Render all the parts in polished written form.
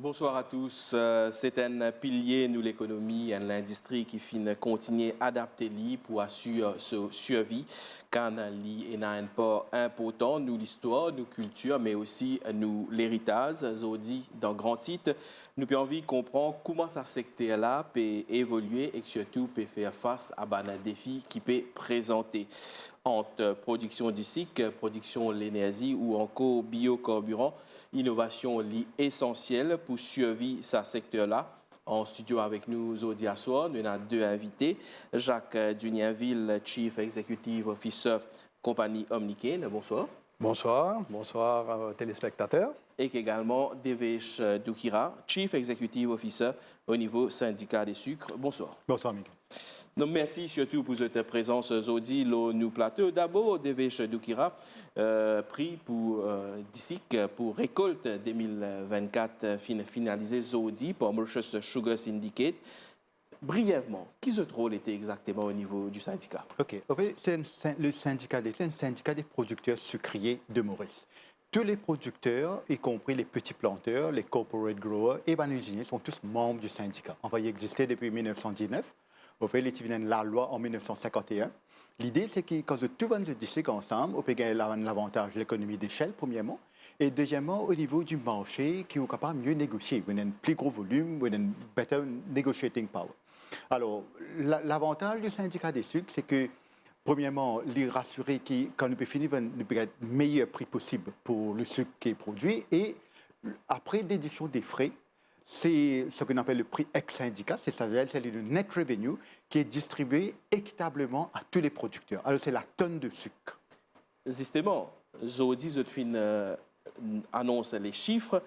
Bonsoir à tous. C'est un pilier de l'économie et de l'industrie qui finit continuer à adapter pour assurer sa survie. Quand il y a un pas important, nous l'histoire, nous culture, mais aussi nous l'héritage. Zodi, dans grand titre, nous avons envie de comprendre comment ce secteur-là peut évoluer et surtout peut faire face à un défi qui peut présenter entre production d'ici, production de l'énergie ou encore biocarburant. Innovation essentielle pour survivre ce secteur-là. En studio avec nous aujourd'hui à soir, nous avons deux invités. Jacques Dunienville, Chief Executive Officer, compagnie Omnicane. Bonsoir. Bonsoir, bonsoir aux téléspectateurs. Et également Devesh Doukira, Chief Executive Officer au niveau syndicat des sucres. Bonsoir. Bonsoir, Miguel. Donc, merci surtout pour votre présence aujourd'hui au nous plateau. D'abord, Devesh Doukira, prix pour DICIC pour récolte 2024 finalisé aujourd'hui par Mauritius Sugar Syndicate. Brièvement, qui ce rôle était exactement au niveau du syndicat? OK. Le syndicat c'est un syndicat des producteurs sucriers de Maurice. Tous les producteurs, y compris les petits planteurs, les corporate growers et les usiniers, sont tous membres du syndicat. Enfin, il existait depuis 1919. Au fait, il y a la loi en 1951. L'idée, c'est que quand tout va se discuter ensemble, on peut gagner l'avantage de l'économie d'échelle, premièrement, et deuxièmement, au niveau du marché, qui est capable de mieux négocier. On a un plus gros volume, on a une better negotiating power. Alors, l'avantage du syndicat des sucres, c'est que, premièrement, les rassurer que quand on peut finir, on peut être le meilleur prix possible pour le sucre qui est produit, et après déduction des frais, c'est ce qu'on appelle le prix ex-syndicat, c'est-à-dire c'est le net revenue qui est distribué équitablement à tous les producteurs. Alors, c'est la tonne de sucre. Justement, Zodi annonce les chiffres.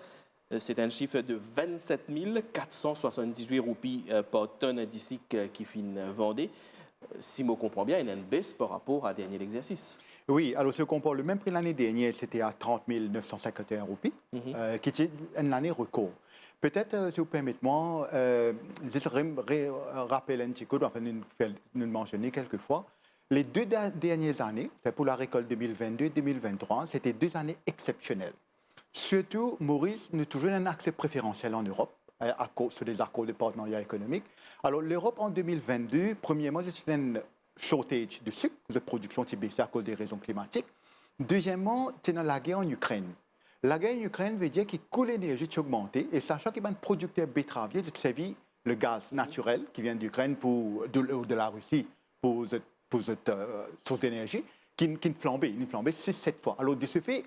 C'est un chiffre de 27 478 roupies par tonne d'ici qui finit vendue. Si je comprends bien, il y a une baisse par rapport à dernier exercice. Oui, alors si on compare le même prix l'année dernière, c'était à 30 951 roupies, qui était une année record. Peut-être, si vous permettez-moi, je rappelle un petit peu, enfin, nous mentionner quelques fois, les deux dernières années, pour la récolte 2022-2023, c'était deux années exceptionnelles. Surtout, Maurice nous toujours un accès préférentiel en Europe, sur les accords de partenariat économique. Alors, l'Europe en 2022, premièrement, c'est un shortage de sucre, de production TBC à cause des raisons climatiques. Deuxièmement, c'est dans la guerre en Ukraine. La guerre en Ukraine veut dire que le coût de l'énergie a augmenté, et sachant qu'il y a un producteur betteravier de servir le gaz naturel qui vient d'Ukraine de la Russie pour cette source d'énergie, qui flambait 6-7 fois. Alors, de ce fait,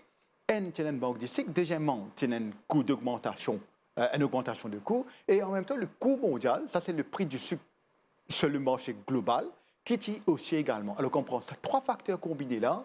c'est une banque de cycle. Deuxièmement, c'est un coût d'augmentation, une augmentation de coût. Et en même temps, le coût mondial, ça c'est le prix du sucre sur le marché global, qui est aussi également. Alors, on prend ces trois facteurs combinés là,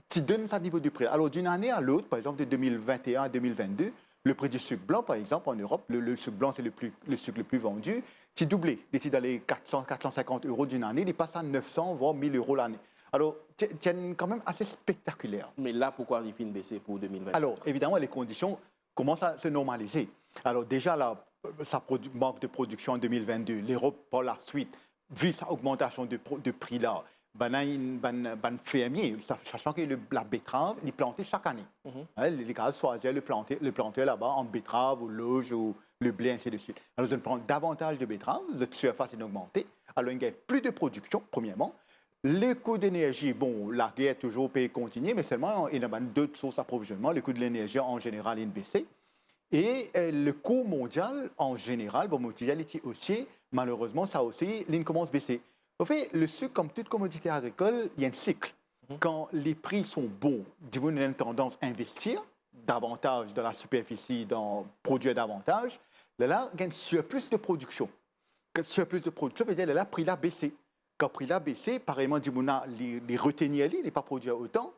qui donnent ça niveau du prix. Alors, d'une année à l'autre, par exemple de 2021 à 2022, le prix du sucre blanc, par exemple, en Europe, le sucre blanc, c'est le sucre le plus vendu, c'est doublé. Il est dans les 400-450 euros d'une année, il passe à 900, voire 1000 euros l'année. Alors, c'est quand même assez spectaculaire. Mais là, pourquoi il finit baisser pour 2020? Alors, évidemment, les conditions commencent à se normaliser. Alors, déjà, ça manque de production en 2022. L'Europe, par la suite, vu sa augmentation de prix-là, ben fermier, sachant que la betterave, il est planté chaque année. Les gars choisissent le planter là-bas en betterave, ou l'auge, ou le blé, ainsi de suite. Alors, ils prennent davantage de betteraves, la surface est augmentée. Alors, il y a plus de production, premièrement. Les coûts d'énergie, bon, la guerre toujours peut continuer, mais seulement il y a d'autres sources d'approvisionnement. Le coût de l'énergie en général est baissé. Et le coût mondial en général, bon, mondialité aussi, malheureusement, ça aussi, il commence à baisser. En fait, le sucre, comme toute commodité agricole, il y a un cycle. Quand les prix sont bons, il y a une tendance à investir davantage dans la superficie, dans produire davantage. Là, il y a un surplus de production. Le surplus de production veut dire que là, le prix a baissé. Quand le prix a baissé, pareillement, les retenir, il n'est pas produit autant.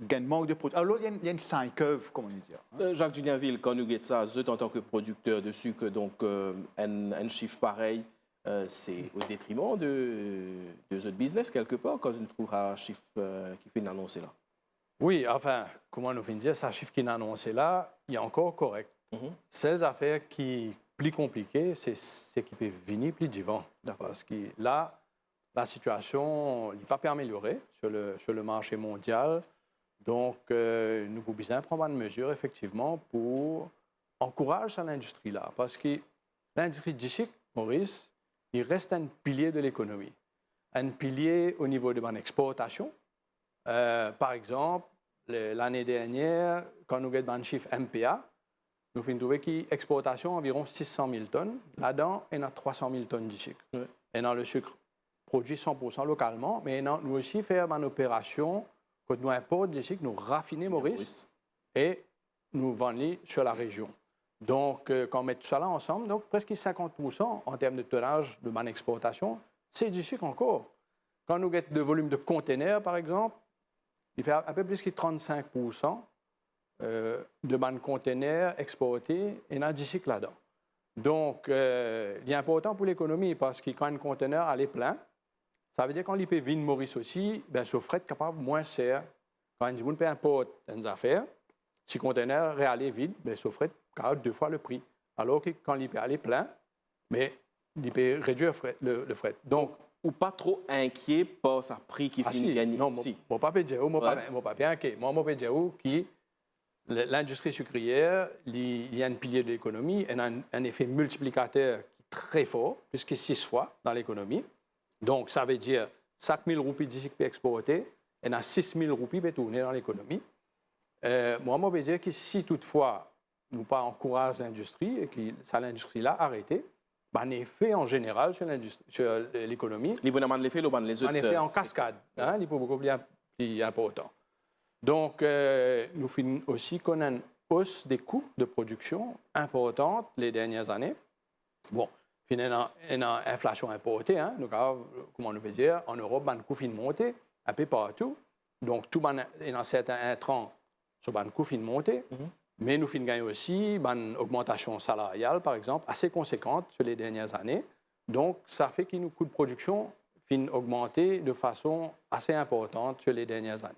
Il y a un manque de production. Alors, il y a une sine curve, comment dire. Jacques Dunienville, quand nous guettons ça, vous en tant que producteur de sucre, donc un chiffre pareil, c'est au détriment de votre business quelque part, quand on trouve un chiffre qui fait une annonce là. Oui, enfin, comment nous dire, ce chiffre qui est annoncé là, il est encore correct. Ces affaires qui sont plus compliquées, c'est ce qui peut venir plus divin. Parce que là, la situation n'est pas améliorée sur le marché mondial. Donc, nous pouvons bien prendre une mesure, effectivement, pour encourage à l'industrie là, parce que l'industrie du sucre, Maurice, il reste un pilier de l'économie. Un pilier au niveau de l'exportation. Par exemple, l'année dernière, quand nous avons un chiffre MPA, nous avons trouvé que l'exportation environ 600 000 tonnes. Là-dedans, il y a 300 000 tonnes de sucre. Oui. Et dans le sucre produit 100% localement, mais nous aussi faisons une opération quand nous importons du sucre, nous raffinons Maurice et nous vendons sur la région. Donc, quand on met tout ça là ensemble, donc presque 50% en termes de tonnage de mon exportation, c'est du sucre encore. Quand nous avons le volume de containers, par exemple, il fait un peu plus que 35% de mon containers exportés et il y a du sucre là-dedans. Donc, il est important pour l'économie parce que quand un conteneur est plein, ça veut dire qu'on peut venir Maurice aussi, ben, ce fret est capable moins cher. Quand on peut importer des affaires, si le conteneur est vide, ben, ce fret est 2 fois le prix. Alors que quand il peut aller plein, mais il peut réduire le fret. Donc, ou pas trop inquiet par ce prix qui finit gagner. Non, si. Mon papa dit, moi pas bien inquiet. Moi, je dis que l'industrie sucrière, il y a un pilier de l'économie, elle a un effet multiplicateur très fort, puisque 6 fois dans l'économie. Donc, ça veut dire 5 000 roupies de sucre exporté, il y a 6 000 roupies qui tournent dans l'économie. Moi, je veux dire que si toutefois, nous pas encourageons l'industrie et que l'industrie là arrêté, ben, un effet en général sur l'économie. Les bonnes l'effet, les autres. Un effet en cascade, hein, il est beaucoup plus important. Donc, nous finissons aussi qu'on a une hausse des coûts de production importante les dernières années. Bon, finalement, il y a une inflation importée. Hein, donc, comment on peut dire, en Europe, les coûts finissent monter un peu partout. Donc, il y a certains intrants sur les coûts finissent monter. Mais nous finissons gagner aussi une augmentation salariale, par exemple, assez conséquente sur les dernières années. Donc, ça fait que nos coûts de production finissent augmenter de façon assez importante sur les dernières années.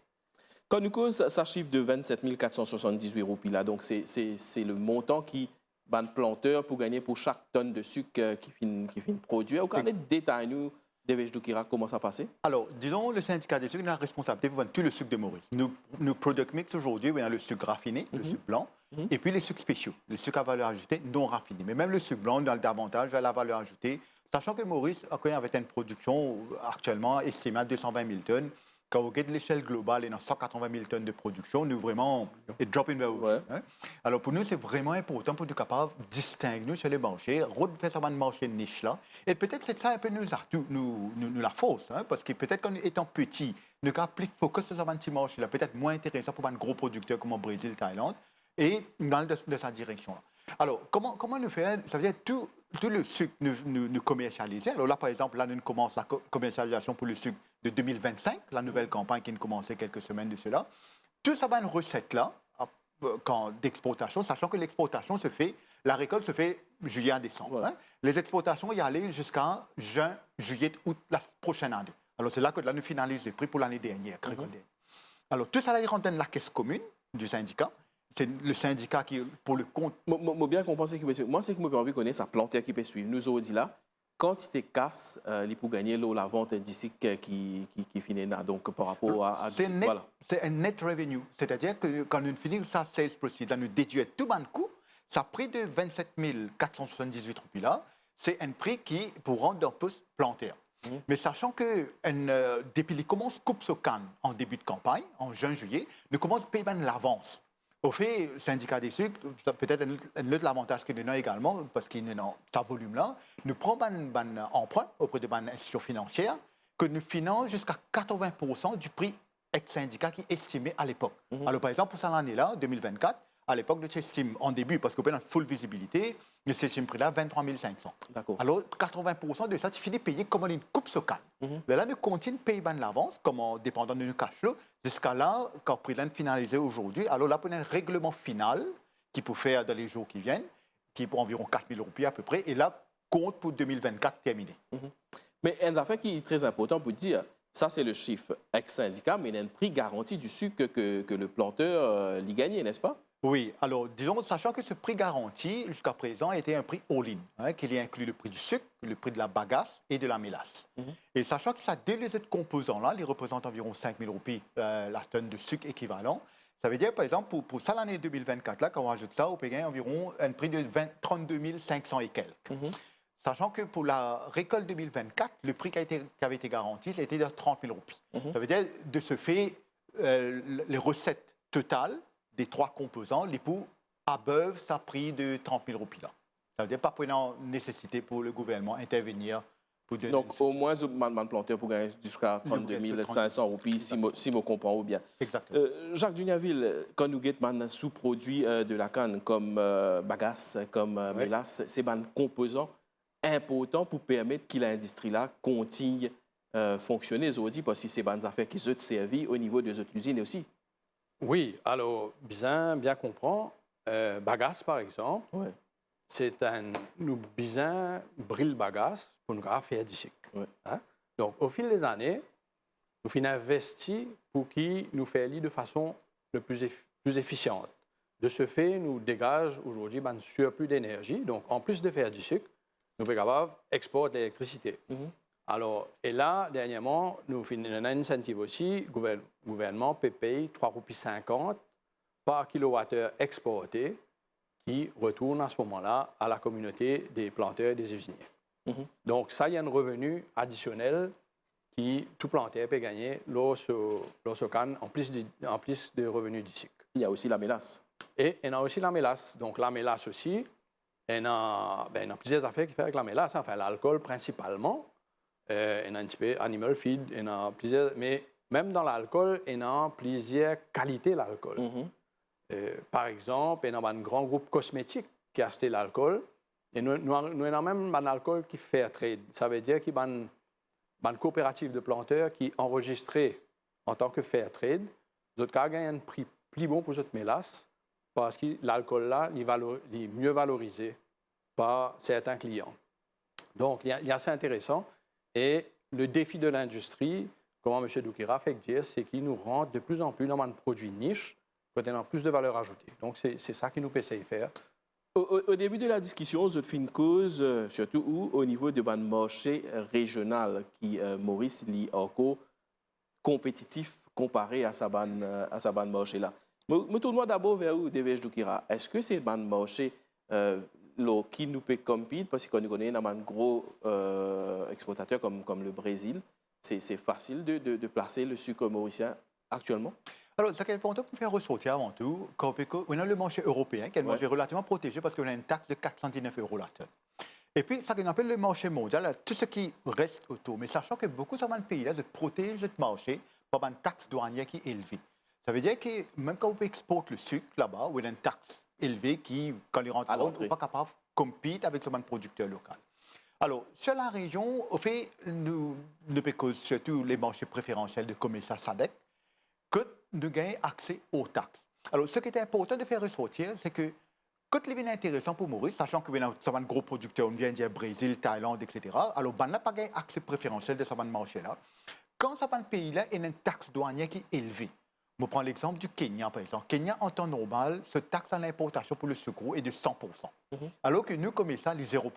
Quand nous cause, ça chiffre de 27 478 roupies là, donc c'est le montant qui ban planteur pour gagner pour chaque tonne de sucre qui finit produire. Au cas des détails, nous, Devesh Doukira, comment ça passe? Alors, disons, le syndicat des sucres a la responsabilité pour vendre tout le sucre de Maurice. Nous product mix aujourd'hui, on a le sucre raffiné, le sucre blanc, et puis les sucres spéciaux, le sucre à valeur ajoutée non raffiné. Mais même le sucre blanc, on a davantage vers la valeur ajoutée, sachant que Maurice avait une production actuellement estimée à 220 000 tonnes. Quand on regarde l'échelle globale, il y a 180 000 tonnes de production. Nous, vraiment, it drop in the ocean. Ouais. Hein? Alors, pour nous, c'est vraiment important pour être capable de distinguer nous sur les marchés, refaire ça dans le marché de niche-là. Et peut-être c'est ça un peu nous la force, hein? Parce que peut-être qu'en étant petit, nous avons plus focus sur ce petit marché-là, peut-être moins intéressant pour un gros producteur comme au Brésil, Thaïlande, et dans de sa direction-là. Alors, comment nous faire? Ça veut dire tout le sucre nous commercialiser. Alors là, par exemple, là, nous commençons la commercialisation pour le sucre de 2025, la nouvelle campagne qui a commencé quelques semaines de cela. Tout ça va une recette-là d'exportation, sachant que l'exportation se fait, la récolte se fait juillet à décembre. Ouais. Hein? Les exportations y allaient jusqu'à juin, juillet, août la prochaine année. Alors c'est là que là, nous finalisons les prix pour l'année dernière. Alors tout ça, là, il rentre dans la caisse commune du syndicat. C'est le syndicat qui, pour le compte... Moi, bien qu'on pense que... Moi, c'est que moi, j'ai envie de connaître sa planteur qui peut suivre. Nous autres, dit là, quantité casse, il peut gagner la vente d'ici qui finit là. Donc, par rapport à voilà. C'est un net revenue. C'est-à-dire que quand nous finissons sa sales proceeds, là, nous déduisons tout le coût, ça prix de 27 478 roupies là, c'est un prix qui, pour rendre un poste planteur. Mais sachant que depuis qu'il commence coupe ce canne en début de campagne, en juin-juillet, nous commençons à payer l'avance. Au fait, le syndicat des sucres, peut-être un autre avantage qu'il a également, parce qu'il a ce volume-là, nous prenons un emprunt auprès de institutions financières que nous finançons jusqu'à 80% du prix ex-syndicat qui est estimé à l'époque. Alors, par exemple, pour cette année-là, 2024, à l'époque, nous estimons en début, parce qu'on a une full visibilité, nous estimons prix là 23 500. D'accord. Alors, 80% de ça, tu finis de payer comme une coupe ce calme. Mais là, nous continuons de payer l'avance, comme en dépendant de nos cash flow, jusqu'à là, quand le prix là est finalisé aujourd'hui. Alors là, on a un règlement final qui peut faire dans les jours qui viennent, qui est pour environ 4 000 roupies à peu près, et là, compte pour 2024 terminé. Mais un affaire qui est très important pour dire, ça c'est le chiffre ex-syndicat, mais il y a un prix garanti du sucre que le planteur l'y gagne, n'est-ce pas? Oui, alors disons, sachant que ce prix garanti, jusqu'à présent, était un prix all-in, hein, qu'il y inclut le prix du sucre, le prix de la bagasse et de la mélasse. Et sachant que ça, dès les autres composants-là, ils représentent environ 5 000 roupies la tonne de sucre équivalent, Ça veut dire, par exemple, pour ça, l'année 2024, là, quand on ajoute ça, on peut gagner environ un prix de 32 500 et quelques. Sachant que pour la récolte 2024, le prix qui avait été garanti, était de 30 000 roupies. Ça veut dire, de ce fait, les recettes totales des 3 composants, les poux, above ça prix de 30 000 roupies. Là. Ça veut dire pas pour une nécessité pour le gouvernement intervenir. Donc, au moins, le planteur pour gagner jusqu'à 32 500 roupies, si je comprends bien. Exactement. Jacques Dugnaville, quand nous avons des sous-produits de la canne, comme bagasse, comme mélasse, c'est un composant important pour permettre que l'industrie là continue à fonctionner aujourd'hui, parce que c'est des affaires qui sont servies au niveau des autres usines aussi. Oui, alors, bien comprendre, bagasse, par exemple, c'est nous besoin brille bagasse pour nous faire du sucre. Hein? Donc, au fil des années, nous avons investi pour qu'il nous fasse de façon plus efficiente. De ce fait, nous dégage aujourd'hui un surplus d'énergie. Donc, en plus de faire du sucre, nous sommes capables d'exporter l'électricité. Alors, et là, dernièrement, nous avons un incentive aussi. Le gouvernement peut payer 3,50 roupies par kilowattheure exporté, qui retourne à ce moment-là à la communauté des planteurs et des usiniers. Donc, ça, il y a un revenu additionnel qui tout planteur peut gagner lorsqu'on en plus de revenus du sucre. Il y a aussi la mélasse. Et il y a aussi la mélasse. Donc, la mélasse aussi, il y a plusieurs affaires qui font avec la mélasse. Enfin, l'alcool principalement. Il y a un petit peu animal feed, il y a plusieurs. Mais même dans l'alcool, il y a plusieurs qualités d'alcool. Par exemple, il y a un grand groupe cosmétique qui a acheté l'alcool. Et nous avons même un alcool qui fait trade. Ça veut dire qu'il y a une coopérative de planteurs qui enregistrée en tant que fair trade. Vous avez gagné un prix plus bon pour cette mélasse parce que l'alcool là est mieux valorisé par certains clients. Donc, il y a assez intéressant. Et le défi de l'industrie, comme M. Doukira fait dire, c'est qu'il nous rentre de plus en plus dans un produit niche quand on a plus de valeur ajoutée. Donc, c'est ça qui nous peut essayer de faire. Au début de la discussion, je fais une cause, surtout au niveau de ban marché régional, qui Maurice lit encore compétitif comparé à sa ban marché là. Me tourne d'abord vers vous, DVH Doukira. Est-ce que c'est ban marché qui nous peut compétir parce qu'on connaît un gros exportateur comme le Brésil? C'est facile de placer le sucre mauricien actuellement? Alors, ce qui est important pour faire ressortir avant tout, on a le marché européen, qui est un marché relativement protégé parce qu'on a une taxe de 419 € la tonne. Et puis, ça qu'on appelle le marché mondial, tout ce qui reste autour. Mais sachant que beaucoup de pays-là protègent ce marché par une taxe douanière qui est élevée. Ça veut dire que même quand on exporte le sucre là-bas, on a une taxe élevée qui, quand il rentre en compte, on n'est pas capable de compétir avec ce producteur local. Alors, sur la région, au fait, nous cause surtout les marchés préférentiels de commerce SADC, que nous gagnons accès aux taxes. Alors, ce qui est important de faire ressortir, c'est que quand il est intéressant pour Maurice, sachant que nous avons un gros producteur, on vient dire Brésil, Thaïlande, etc., alors on n'a pas gagné accès préférentiel de ce marché-là. Quand ce pays-là a une taxe douanière qui est élevée, je prends l'exemple du Kenya, par exemple. Kenya, en temps normal, ce taxe à l'importation pour le sucre est de 100%, alors que nous, comme ça, les 0%.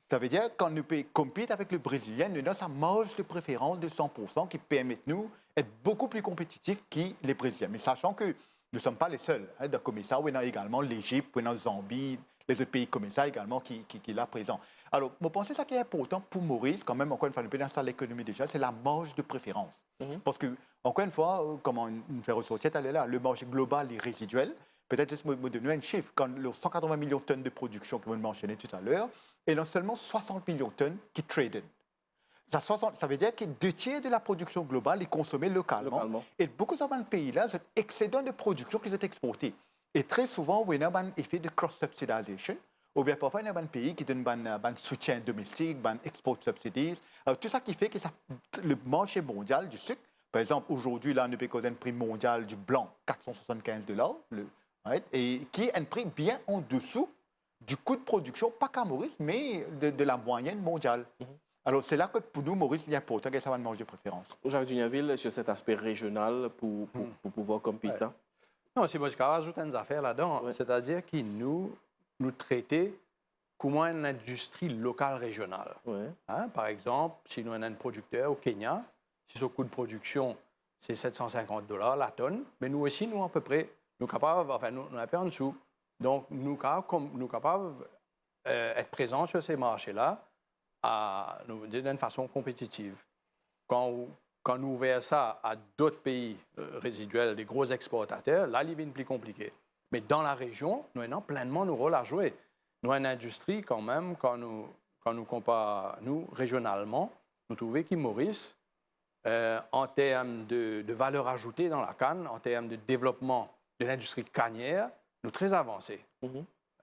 Ça veut dire que quand nous compétons avec le Brésilien, nous avons sa marge de préférence de 100% qui permet nous d'être beaucoup plus compétitifs que les Brésiliens. Mais sachant que nous ne sommes pas les seuls. Comme ça, on a également l'Égypte, on a Zambie, les autres pays comme ça également qui sont là présents. Alors, je pense que ce qui est important pour Maurice, quand même, encore une fois, nous peut dans l'économie déjà, c'est la marge de préférence. Parce que, encore une fois, comme on fait ressortir, le marché global est résiduel. Peut-être juste me donner un chiffre. Quand les 180 millions de tonnes de production que vous mentionnez tout à l'heure, et non seulement 60 millions de tonnes qui tradent. Ça veut dire que 2/3 de la production globale est consommée localement. Et beaucoup de pays-là, c'est excédent de production qui est exporté. Et très souvent, il y a un effet de cross-subsidisation, ou bien parfois, il y a un pays qui donne un soutien domestique, un export subsidies. Alors, tout ça qui fait que le marché mondial du sucre, par exemple, aujourd'hui, là, on a un prix mondial du blanc, 475 $, et qui est un prix bien en dessous du coût de production, pas qu'à Maurice, mais de la moyenne mondiale. Alors, c'est là que pour nous, Maurice, il est important qu'il y ait un marge de préférence. Jacques Dugnaville, sur cet aspect régional pour pouvoir compétir. Non, si moi, je rajoute une affaire là-dedans, c'est-à-dire que nous traitons comme une industrie locale régionale. Par exemple, si nous avons un producteur au Kenya, si son coût de production, c'est 750 $ la tonne. Mais nous aussi, nous, à peu près, nous capables, enfin, nous, on est un peu en dessous. Donc, nous capables être présents sur ces marchés-là d'une façon compétitive. Quand nous ouvrons ça à d'autres pays résiduels, des gros exportateurs, là, il devient plus compliqué. Mais dans la région, nous avons pleinement nos rôles à jouer. Nous avons une industrie, quand même, quand nous comparons, nous, régionalement, nous trouvons qu'à Maurice, en termes de valeur ajoutée dans la canne, en termes de développement de l'industrie cannière, nous sommes très avancés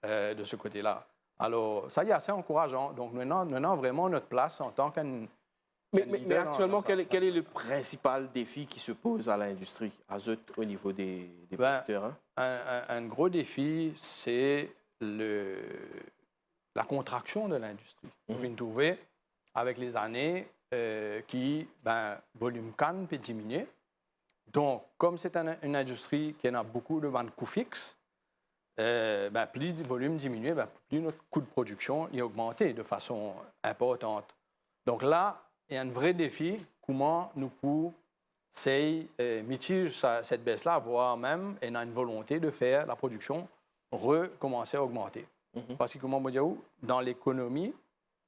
de ce côté-là. Alors, ça y est, assez encourageant. Donc, nous avons vraiment notre place en tant qu'un... Mais actuellement, quel est le principal défi qui se pose à l'industrie azote au niveau des producteurs? Un gros défi, c'est la contraction de l'industrie. Vous venez trouver, avec les années, volume canne peut diminuer. Donc, comme c'est une industrie qui a beaucoup de coûts fixes, plus le volume diminue, plus notre coût de production est augmenté de façon importante. Donc là, il y a un vrai défi, comment nous pouvons mitiger cette baisse-là, voire même, on a une volonté de faire la production recommencer à augmenter. Parce que, comment on dit, dans l'économie,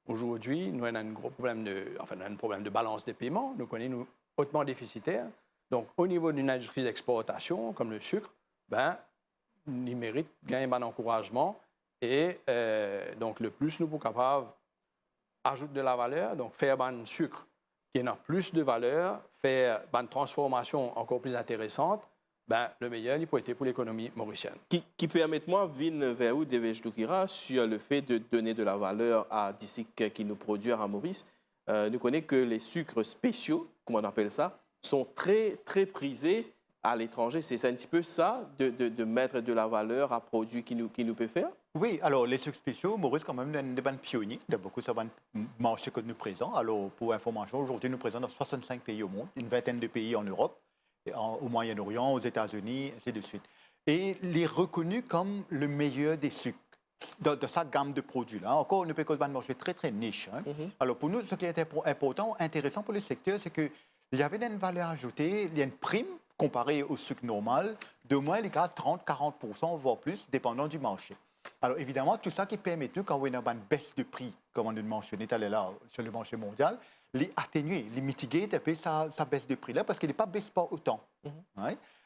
aujourd'hui, nous avons un gros problème de balance des paiements, nous connaissons hautement déficitaire. Donc, au niveau d'une industrie d'exportation, comme le sucre, il mérite gagner un encouragement. Et donc, le plus nous sommes capables d'ajouter de la valeur, donc faire un sucre qui a plus de valeur, faire une transformation encore plus intéressante, le meilleur, il peut être pour l'économie mauricienne. Qui permettez-moi, Vin vers où Devej sur le fait de donner de la valeur à DICIC qui nous produit à Maurice. Nous connaissons que les sucres spéciaux, comme on appelle ça, sont très, très prisés à l'étranger. C'est un petit peu ça, de mettre de la valeur à produits qui nous peut faire? Oui, alors les sucres spéciaux, Maurice, quand même, est un des pionniers de beaucoup de marchés que nous présents. Alors, pour information, aujourd'hui, nous présentons dans 65 pays au monde, une vingtaine de pays en Europe, au Moyen-Orient, aux États-Unis, ainsi de suite. Et il est reconnu comme le meilleur des sucres de sa gamme de produits-là. Encore, on peut que un marché très, très niche. Alors, pour nous, ce qui est important, intéressant pour le secteur, c'est qu'il y avait une valeur ajoutée, il y a une prime comparée au sucre normal, de moins les gars 30-40%, voire plus, dépendant du marché. Alors, évidemment, tout ça qui permet, quand on a une baisse de prix, comme on a mentionné tout à l'heure sur le marché mondial, les atténuer, les mitiguer un peu sa baisse de prix-là, parce qu'il n'est pas baisse pas autant.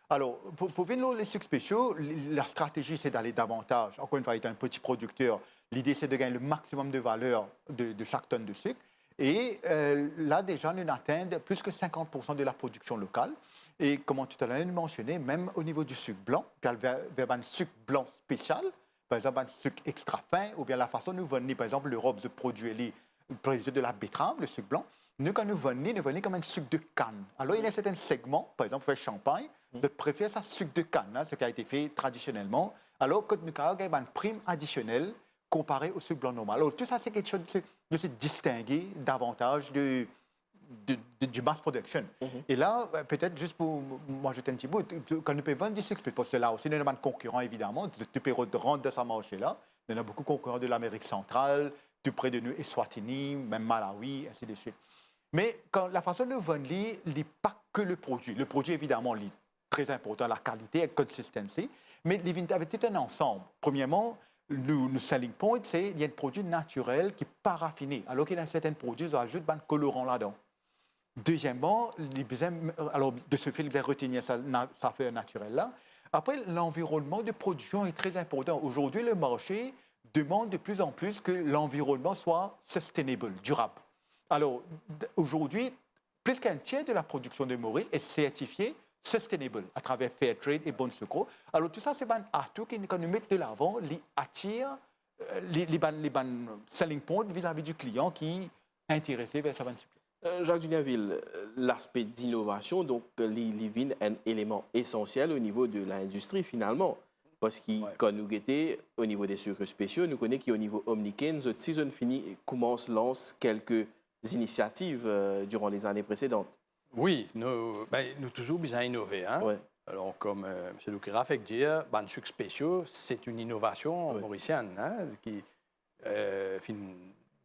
Alors, pour venir les sucres spéciaux, la stratégie, c'est d'aller davantage. Encore une fois, étant un petit producteur, l'idée, c'est de gagner le maximum de valeur de chaque tonne de sucre. Et là, déjà, nous atteignons plus que 50% de la production locale. Et comme tout à l'heure mentionné, même au niveau du sucre blanc, vers un sucre blanc spécial, par exemple un sucre extra fin, ou bien la façon dont nous venons, par exemple, l'Europe de produire de la betterave, le sucre blanc, nous, quand nous venons comme un sucre de canne. Alors, il y a certains segments, par exemple, pour champagne, de préférer ça sucre de canne, ce qui a été fait traditionnellement, alors que nous avons une prime additionnelle comparée au sucre blanc normal. Alors, tout ça, c'est quelque chose de se distinguer davantage du mass production. Et là, peut-être juste pour m'ajouter un petit bout, quand nous pouvons vendre du sucre, parce que là aussi, nous avons un concurrent, évidemment, tu peux rentrer de ce marché-là. Nous avons beaucoup de concurrents de l'Amérique centrale, tout près de nous, Eswatini, même Malawi, ainsi de suite. Mais quand la façon de vendre, il n'est pas que le produit. Le produit, évidemment, est très important, la qualité, la consistency, mais il y avait tout un ensemble. Premièrement, le selling point, c'est qu'il y a un produit naturel qui n'est pas raffiné, alors qu'il y a certains produits qui ajoutent un colorant là-dedans. Deuxièmement, alors de ce fait, il faut retenir sa affaire naturelle-là. Après, l'environnement de production est très important. Aujourd'hui, le marché demande de plus en plus que l'environnement soit sustainable, durable. Alors, aujourd'hui, plus qu'un tiers de la production de Maurice est certifiée sustainable à travers Fairtrade et Bon Sucre. Alors, tout ça, c'est un atout qui nous met de l'avant, qui attire les selling points vis-à-vis du client qui est intéressé vers sa vente supplémentaire. Jacques Dugnaville, l'aspect d'innovation, donc l'IVIN est un élément essentiel au niveau de l'industrie finalement. Parce que quand nous guettons au niveau des sucres spéciaux, nous connaissons qu'au niveau Omnicane, notre saison finie commence, lance quelques initiatives durant les années précédentes. Oui, nous toujours besoin d'innover. Alors, comme M. Loukira fait dire, les sucres spéciaux, c'est une innovation mauricienne qui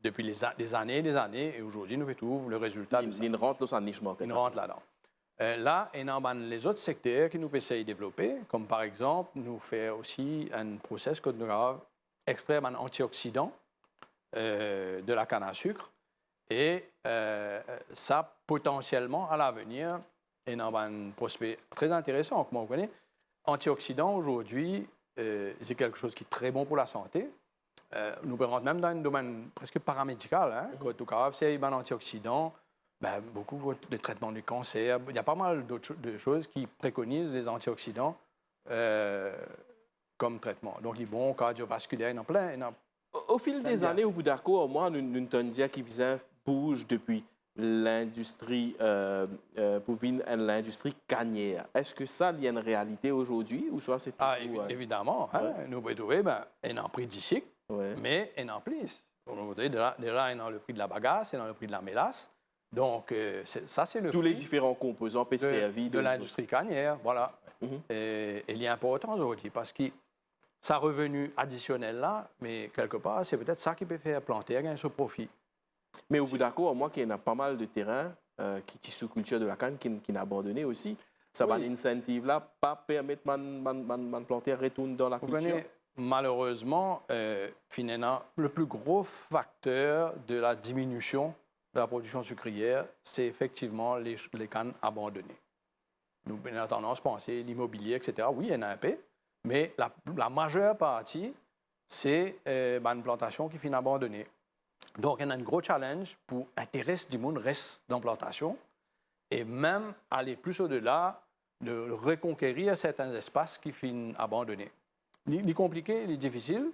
depuis des années, et aujourd'hui, nous trouvons le résultat de ça. Une rente là-dedans. Là, et dans les autres secteurs qui nous essayent de développer, comme par exemple, nous faisons aussi un process que nous avons extraire un antioxydant de la canne à sucre. Et ça, potentiellement, à l'avenir, est un prospect très intéressant, comme on connaît. Antioxydant, aujourd'hui, c'est quelque chose qui est très bon pour la santé. Nous rentrons même dans un domaine presque paramédical. Hein, quand on a un antioxydant, beaucoup de traitements du cancer, il y a pas mal d'autres choses qui préconisent les antioxydants comme traitement. Donc, les bons cardiovasculaires, il y en a plein. Au fil des années, au bout d'accord, moi, nous avons dit qui bouge depuis l'industrie bovine et l'industrie cannière. Est-ce que ça, il y a une réalité aujourd'hui ou soit c'est toujours... Évidemment. Hein, nous pouvons trouver un prix d'ici, mais un plus. Déjà, il y a le prix de la bagasse, il y a le prix de la mélasse. Donc, ça, c'est le tous les différents composants PCAV de l'industrie cannière. Voilà. Et il est important aujourd'hui parce que ça revenu additionnel là, mais quelque part, c'est peut-être ça qui peut faire planter un ce profit. Mais au bout d'accord, moi, qu'il y a pas mal de terrains qui sont sous culture de la canne qui n'a abandonné aussi. Ça va l'incentive là, pas permettre de planter retourne dans la culture. Malheureusement, finalement, le plus gros facteur de la diminution de la production sucrière, c'est effectivement les cannes abandonnées. Nous avons tendance à penser l'immobilier, etc. Oui, il y en a un peu, mais la majeure partie, c'est une plantation qui finit abandonnée. Donc, il y a un gros challenge pour intéresser du monde reste dans la plantation et même aller plus au-delà de reconquérir certains espaces qui finissent abandonnés. Il est compliqué, il est difficile,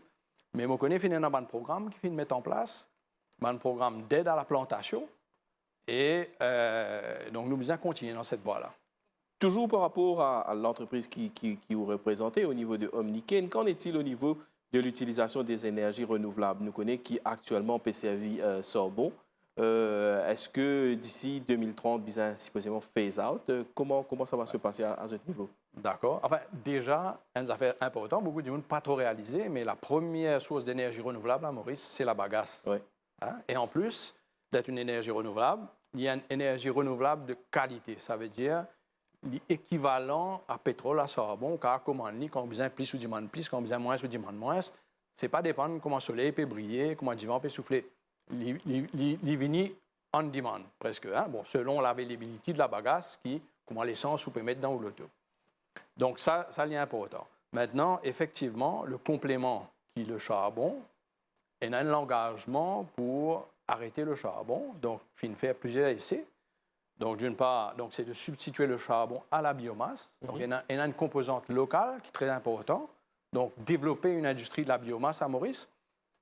mais je connais un programme qui finit mettre en place, un programme d'aide à la plantation et donc nous devons continuer dans cette voie-là. Toujours par rapport à l'entreprise qui vous représentez au niveau de Omniken, qu'en est-il au niveau de l'utilisation des énergies renouvelables? Nous connaissons qui actuellement PCAV sort bon. Est-ce que d'ici 2030, bien supposément phase out, comment ça va se passer à ce niveau? D'accord. Enfin, déjà, une affaire importante, beaucoup de monde pas trop réalisé, mais la première source d'énergie renouvelable à Maurice, c'est la bagasse. Oui. Hein? Et en plus d'être une énergie renouvelable, il y a une énergie renouvelable de qualité. Ça veut dire l'équivalent à pétrole, à charbon, car comment on dit, quand on a besoin plus ou demande plus, quand on a besoin moins ou demande moins, c'est pas dépendre comment le soleil peut briller, comment le vent peut souffler. Il vient on demand, presque, hein? Bon, selon l'availabilité de la bagasse, comment l'essence on peut mettre dans l'auto. Donc, ça c'est important. Maintenant, effectivement, le complément qui est le charbon, il y a un engagement pour arrêter le charbon. Donc, il fait plusieurs essais. Donc, d'une part, c'est de substituer le charbon à la biomasse. Donc, il y a une composante locale qui est très importante. Donc, développer une industrie de la biomasse à Maurice.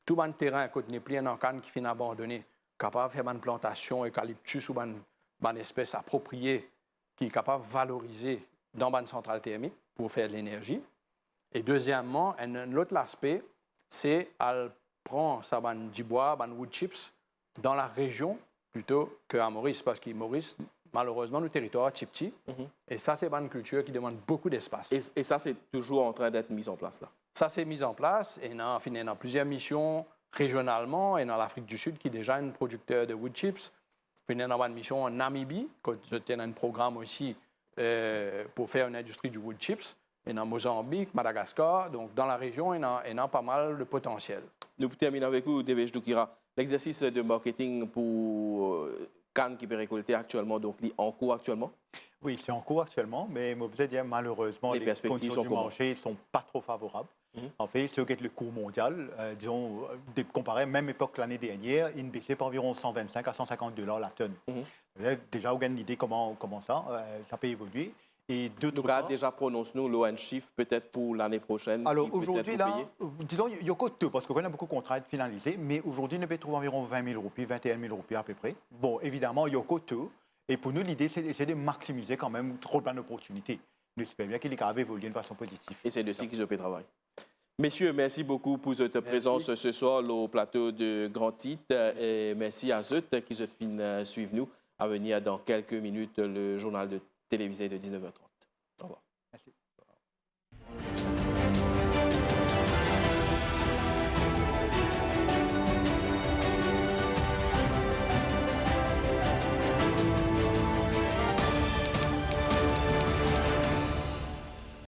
Tout un terrain qui n'est plus en canne qui finit abandonné, capable de faire une plantation eucalyptus ou une espèce appropriée qui est capable de valoriser dans une centrale thermique pour faire de l'énergie. Et deuxièmement, un autre aspect, c'est à prendre du bois, des wood chips dans la région plutôt qu'à Maurice, parce que Maurice, malheureusement, le territoire est petit. Et ça, c'est une culture qui demande beaucoup d'espace. Et ça, c'est toujours en train d'être mis en place là? Ça, c'est mis en place et on a plusieurs missions régionalement et dans l'Afrique du Sud qui est déjà un producteur de wood chips. On a une mission en Namibie, qui a un programme aussi pour faire une industrie du wood chips. Et dans Mozambique, Madagascar, donc dans la région, il y a pas mal de potentiel. Nous terminons avec vous, Devesh Doukira. L'exercice de marketing pour canne qui peut récolter actuellement, donc en cours actuellement? Oui, c'est en cours actuellement, mais je vous dire, malheureusement, les conditions du marché ne sont pas trop favorables. En fait, si vous regardez le cours mondial, disons, comparé à la même époque l'année dernière, il baissait par environ 125 à 150 $ la tonne. Déjà, vous avez une idée comment ça peut évoluer. Et donc, déjà, prononce-nous l'ON chiffre peut-être pour l'année prochaine. Alors, aujourd'hui, là, disons, il y a encore tout, parce qu'on a beaucoup de contrats finalisés, mais aujourd'hui, on peut trouver environ 20 000 roupies, 21 000 roupies à peu près. Bon, évidemment, il y a encore tout. Et pour nous, l'idée, c'est de maximiser quand même trop de opportunités. Nous espérons bien qu'il est capable d'évoluer de façon positive. Et c'est de ce qu'ils ont fait travail. Messieurs, merci beaucoup pour votre présence ce soir au plateau de Grand Titre. Et merci à ceux qui suivent nous à venir dans quelques minutes le journal de télévisé de 19h30.